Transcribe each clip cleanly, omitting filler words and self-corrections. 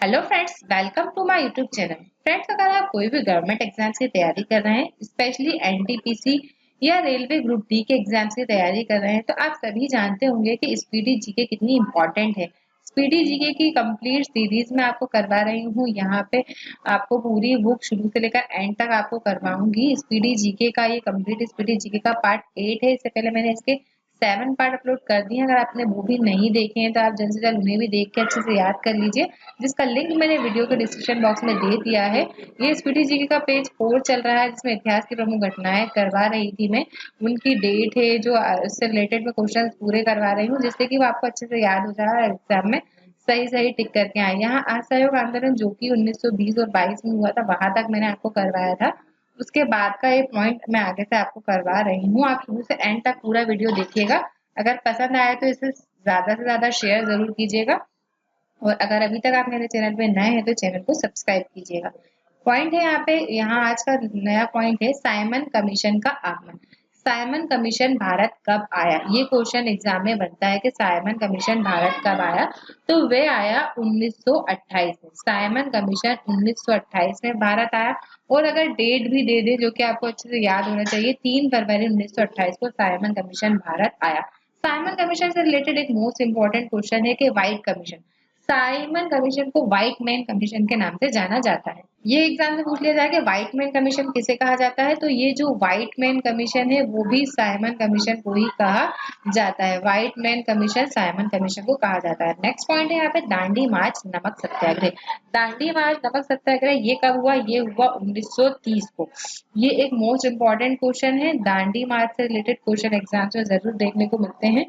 Hello friends, welcome to my YouTube channel. Friends, अगर आप कोई भी गवर्नमेंट एग्जाम्स की तैयारी कर रहे हैं, स्पेशली एनटीपीसी या रेलवे ग्रुप डी के एग्जाम्स की तैयारी कर रहे हैं, तो आप सभी जानते होंगे कि स्पीडी जीके कितनी इंपॉर्टेंट है। स्पीडी जीके की कंप्लीट सीरीज में आपको करवा रही हूँ। यहाँ पे आपको पूरी बुक शुरू से लेकर एंड तक आपको करवाऊंगी। स्पीडी जीके का ये कंप्लीट स्पीडी जीके का पार्ट 8 है। इससे पहले मैंने इसके 7 पार्ट अपलोड कर दिए हैं। अगर आपने वो भी नहीं देखे हैं तो आप जल्द से जल्द उन्हें भी देख के अच्छे से याद कर लीजिए, जिसका लिंक मैंने वीडियो के डिस्क्रिप्शन बॉक्स में दे दिया है। ये स्पीडी जीके का पेज 4 चल रहा है, जिसमें इतिहास की प्रमुख घटनाएं करवा रही थी मैं। उनकी डेट है जो उससे रिलेटेड मैं क्वेश्चन पूरे करवा रही हूँ, जिससे कि वो आपको अच्छे से याद हो जाए, एग्जाम में सही सही टिक करके आए। यहाँ असहयोग आंदोलन जो कि 1920 और 22 में हुआ था, वहां तक मैंने आपको करवाया था। उसके बाद का ये पॉइंट मैं आगे से आपको करवा रही हूँ। आप शुरू से एंड तक पूरा वीडियो देखिएगा। अगर पसंद आए तो इसे ज्यादा से ज्यादा शेयर जरूर कीजिएगा, और अगर अभी तक आप मेरे चैनल पे नए हैं तो चैनल को सब्सक्राइब कीजिएगा। पॉइंट है यहाँ पे, यहाँ आज का नया पॉइंट है साइमन कमीशन का आगमन। साइमन कमीशन भारत कब आया? ये क्वेश्चन एग्जाम में बनता है कि साइमन कमीशन भारत कब आया। तो वे आया 1928 में। साइमन कमीशन 1928 में भारत आया। और अगर डेट भी दे दे, जो कि आपको अच्छे से याद होना चाहिए, 3 फरवरी 1928 को साइमन कमीशन भारत आया। साइमन कमीशन से रिलेटेड एक मोस्ट इंपॉर्टेंट क्वेश्चन है कि व्हाइट कमीशन। साइमन कमीशन को व्हाइट मैन कमीशन के नाम से जाना जाता है। ये एग्जाम में पूछ लिया जाए कि व्हाइट मैन कमीशन किसे कहा जाता है, तो ये जो व्हाइट मैन कमीशन है वो भी साइमन कमीशन को ही कहा जाता है। White man commission Simon commission को कहा जाता है। नेक्स्ट पॉइंट है यहाँ पे दांडी मार्च नमक सत्याग्रह। दांडी मार्च नमक सत्याग्रह ये कब हुआ? ये हुआ 1930 को। ये एक मोस्ट इंपॉर्टेंट क्वेश्चन है। दांडी मार्च से रिलेटेड क्वेश्चन एग्जाम्स में जरूर देखने को मिलते हैं।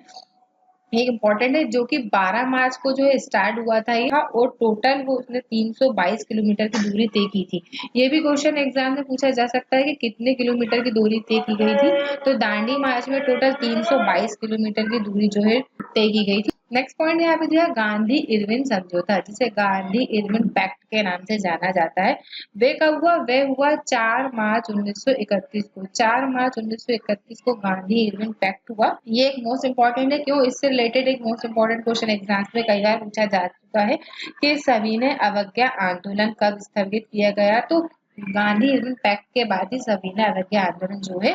एक इम्पोर्टेंट है जो कि 12 मार्च को जो है स्टार्ट हुआ था ये, और टोटल वो उसने 322 किलोमीटर की दूरी तय की थी। ये भी क्वेश्चन एग्जाम में पूछा जा सकता है कि कितने किलोमीटर की दूरी तय की गई थी। तो दांडी मार्च में टोटल 322 किलोमीटर की दूरी जो है तय की गई थी। नेक्स्ट पॉइंट यहाँ पे दिया गांधी इरविन समझौता, जिसे गांधी इरविन पैक्ट के नाम से जाना जाता है। वे कब हुआ? वे हुआ 4 मार्च 1931 को। 4 मार्च 1931 को गांधी इरविन पैक्ट हुआ। ये एक मोस्ट इंपॉर्टेंट है। क्यों? इससे रिलेटेड एक मोस्ट इंपॉर्टेंट क्वेश्चन एग्जाम्स में कई बार पूछा जा चुका है कि सविनय अवज्ञा आंदोलन कब स्थगित किया गया। तो गांधी इरविन पैक्ट के बाद ही सविनय अवज्ञा आंदोलन जो है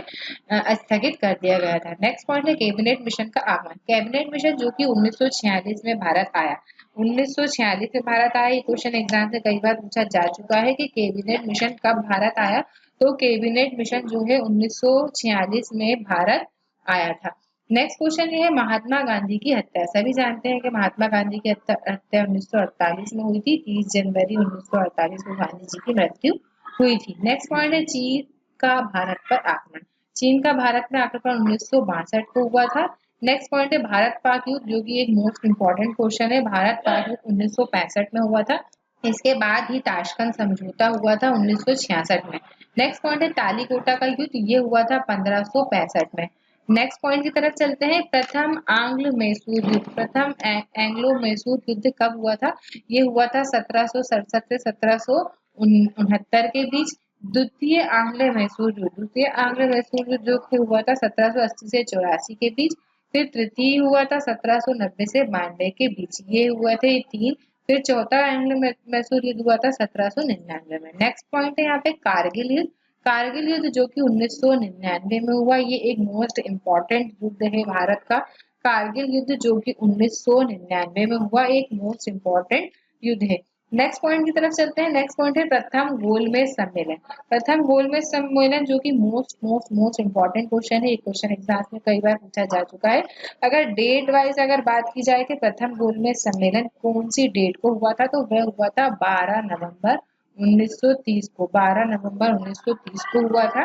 स्थगित कर दिया गया था। नेक्स्ट पॉइंट है कैबिनेट मिशन का आगमन। कैबिनेट मिशन जो कि 1946 में भारत आया। 1946 में भारत आया। ये क्वेश्चन एग्जाम से कई बार पूछा जा चुका है कि कैबिनेट मिशन कब भारत आया। तो कैबिनेट मिशन जो है 1946 में भारत आया था। नेक्स्ट क्वेश्चन ये है महात्मा गांधी की हत्या। सभी जानते हैं कि महात्मा गांधी की हत्या 1948 में हुई थी। 30 जनवरी 1948 को गांधी जी की मृत्यु हुई थी। नेक्स्ट पॉइंट है चीन का भारत पर आक्रमण। चीन का भारत में आक्रमण 1962 को हुआ था। नेक्स्ट पॉइंट है भारत पाक युद्ध, जो कि एक मोस्ट इंपॉर्टेंट क्वेश्चन है। भारत पाक युद्ध 1965 में हुआ था। इसके बाद ही ताशकंद समझौता हुआ था 1966 में। नेक्स्ट पॉइंट है तालीकोटा का युद्ध, ये हुआ था 1565 में। नेक्स्ट पॉइंट की तरफ चलते हैं। प्रथम आंग्ल मैसूर युद्ध। प्रथम एंग्लो मैसूर युद्ध कब हुआ था? ये हुआ था 1767 से 1769 के बीच। द्वितीय आंग्ल मैसूर युद्ध। द्वितीय आंग्ल मैसूर युद्ध जो हुआ था 1780 से 84 के बीच। फिर तृतीय हुआ था 1790 से 92 के बीच। ये हुआ थे ये 3। फिर चौथा एंग्लो मैसूर युद्ध हुआ था 1799 में। नेक्स्ट पॉइंट है यहाँ पे कारगिल युद्ध। कारगिल युद्ध जो कि 1999 में हुआ। ये एक मोस्ट इंपॉर्टेंट युद्ध है भारत का। कारगिल युद्ध जो कि 1999 में हुआ, एक मोस्ट इंपॉर्टेंट युद्ध है। नेक्स्ट पॉइंट की तरफ चलते हैं। नेक्स्ट पॉइंट है प्रथम गोलमेज सम्मेलन। प्रथम गोलमेज सम्मेलन जो कि मोस्ट इंपॉर्टेंट क्वेश्चन है। एक क्वेश्चन एग्जाम में कई बार पूछा जा चुका है। अगर डेट वाइज अगर बात की जाए कि प्रथम गोलमेज सम्मेलन कौन सी डेट को हुआ था, तो वह हुआ था 12 नवंबर 1930 को। 12 नवंबर 1930 को हुआ था।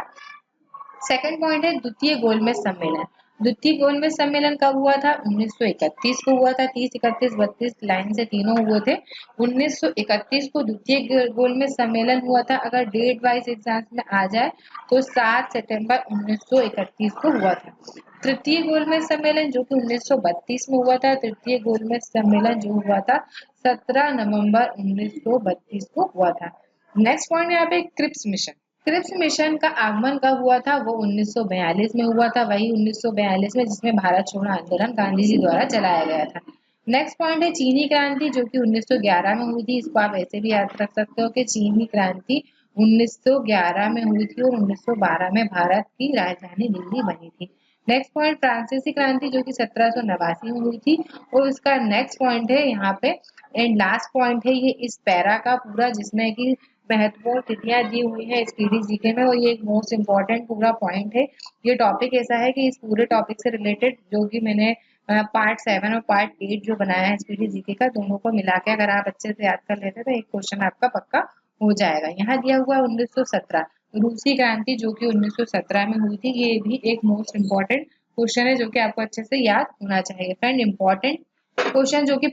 सेकंड पॉइंट है द्वितीय गोलमेज सम्मेलन। द्वितीय गोलमेज सम्मेलन कब हुआ था? 1931 को हुआ था। 30, 31, 32 लाइन से तीनों हुए थे। 1931 को द्वितीय गोलमेज सम्मेलन हुआ था। अगर डेट वाइज एग्जाम्स में आ जाए तो 7 सितंबर 1931 को हुआ था। तृतीय गोलमेज सम्मेलन जो कि 1932 में हुआ था। तृतीय गोलमेज सम्मेलन जो हुआ था 17 नवंबर 1932 को हुआ था। नेक्स्ट पॉइंट यहाँ पे क्रिप्स मिशन। क्रिप्स मिशन का आगमन कब हुआ था? वो 1942 में हुआ था। वही 1942 में जिसमें भारत छोड़ो आंदोलन गांधी जी द्वारा चलाया गया था। नेक्स्ट पॉइंट है चीनी क्रांति, जो कि 1911 में हुई थी। इसको आप ऐसे भी याद रख सकते हो कि चीनी क्रांति 1911 में हुई थी और 1912 में भारत की राजधानी दिल्ली बनी थी। नेक्स्ट पॉइंट फ्रांसीसी क्रांति, जो कि 1789 में हुई थी। और इसका नेक्स्ट पॉइंट है यहाँ पे एंड लास्ट पॉइंट है ये इस पैरा का पूरा, जिसमें कि महत्वपूर्ण तिथियां दी हुई है स्पीडी जीके में, और ये एक मोस्ट इम्पोर्टेंट पूरा पॉइंट है। ये टॉपिक ऐसा है कि इस पूरे टॉपिक से रिलेटेड जो कि मैंने पार्ट 7 और पार्ट 8 जो बनाया है स्पीडी जीके का, दोनों को मिला के अगर आप अच्छे से याद कर लेते तो एक क्वेश्चन आपका पक्का हो जाएगा। यहाँ दिया हुआ 1917 रूसी क्रांति, जो कि 1917 में हुई थी। ये भी एक मोस्ट इम्पोर्टेंट क्वेश्चन है जो कि आपको अच्छे से याद होना चाहिए। फ्रेंड, इम्पोर्टेंट क्वेश्चन जो कि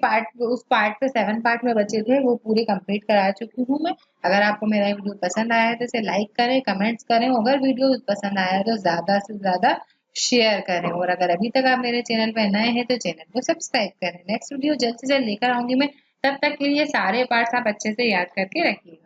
उस पार्ट पे 7 पार्ट में बचे थे वो पूरे कंप्लीट करा चुकी हूँ मैं। अगर आपको मेरा वीडियो पसंद आया है तो इसे लाइक करें, कमेंट्स करें। अगर वीडियो पसंद आया है तो ज्यादा से ज्यादा शेयर करें, और अगर अभी तक आप मेरे चैनल पे नए हैं तो चैनल को सब्सक्राइब करें। नेक्स्ट वीडियो जल्द से जल्द लेकर आऊंगी मैं, तब तक के लिए सारे पार्ट्स आप अच्छे से याद करके रखिए।